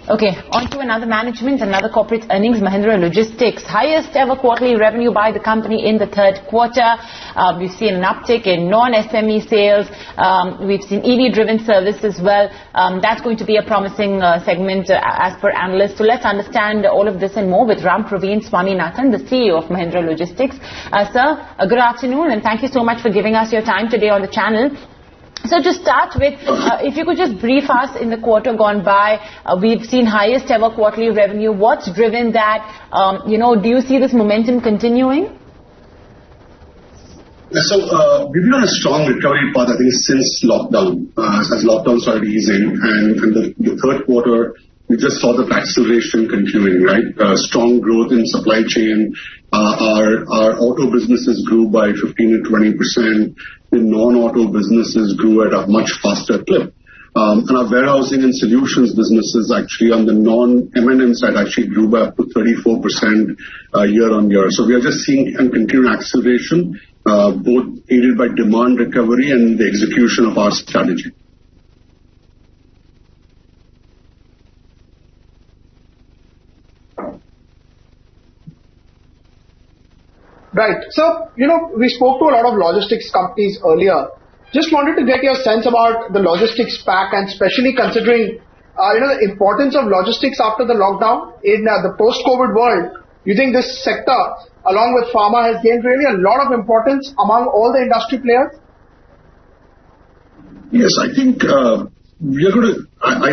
Okay, on to another management, another corporate earnings. Mahindra Logistics, highest ever quarterly revenue by the company in the third quarter. We've seen an uptick in non-SME sales. We've seen EV-driven service as well. That's going to be a promising segment as per analysts. So let's understand all of this and more with Rampraveen Swaminathan, the CEO of Mahindra Logistics. Sir, good afternoon, and thank you so much for giving us your time today on the channel. So to start with, if you could just brief us in the quarter gone by, we've seen highest ever quarterly revenue. What's driven that? Do you see this momentum continuing? So we've been on a strong recovery path, I think, since lockdown, as lockdown started easing, and the third quarter, we just saw the acceleration continuing, right? Strong growth in supply chain. Our auto businesses grew by 15 to 20%. The non-auto businesses grew at a much faster clip. And our warehousing and solutions businesses actually on the non-M&M side actually grew by up to 34% year on year. So we are just seeing a continued acceleration, both aided by demand recovery and the execution of our strategy. Right. So, we spoke to a lot of logistics companies earlier. Just wanted to get your sense about the logistics pack, and especially considering, the importance of logistics after the lockdown in the post-COVID world. You think this sector, along with pharma, has gained really a lot of importance among all the industry players? Yes, I think I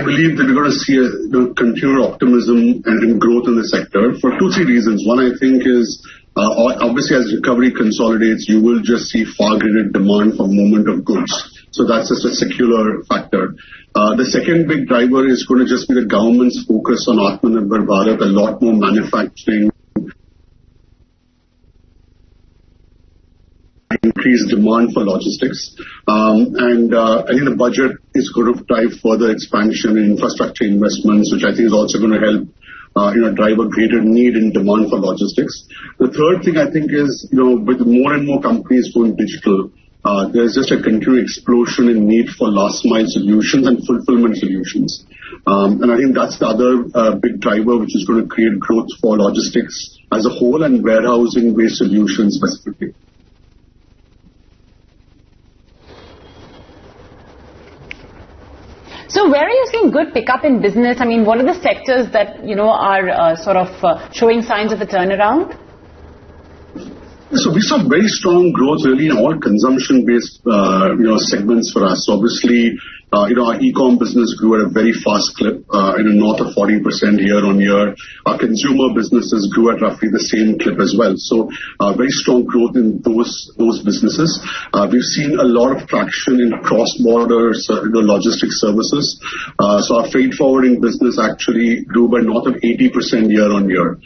believe that we're going to see a continued optimism and growth in the sector for 2-3 reasons. One, I think, is obviously as recovery consolidates, you will just see far greater demand for movement of goods. So that's just a secular factor. The second big driver is going to just be the government's focus on Atmanirbhar Bharat, a lot more manufacturing, increased demand for logistics. And I think the budget is going to drive further expansion in infrastructure investments, which I think is also going to help drive a greater need and demand for logistics. The third thing I think is, with more and more companies going digital, there's just a continued explosion in need for last mile solutions and fulfillment solutions. And I think that's the other big driver, which is going to create growth for logistics as a whole and warehousing-based solutions specifically. So where are you seeing good pickup in business? I mean, what are the sectors that, are sort of showing signs of a turnaround? So we saw very strong growth really in all consumption-based, segments for us. So obviously, our e-com business grew at a very fast clip, north of 40% year on year. Our consumer businesses grew at roughly the same clip as well. So very strong growth in those businesses. We've seen a lot of traction in cross-border logistics services. So our freight forwarding business actually grew by north of 80% year on year.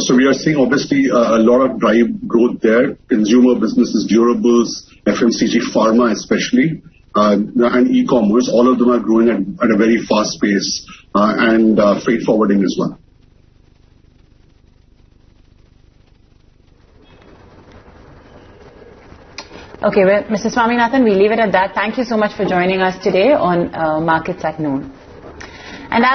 So we are seeing obviously a lot of drive growth there. Consumer businesses, durables, FMCG, pharma especially, and e-commerce, all of them are growing at a very fast pace, and freight forwarding as well. Okay, well, Mr. Swaminathan, we leave it at that. Thank you so much for joining us today on Markets at Noon. And as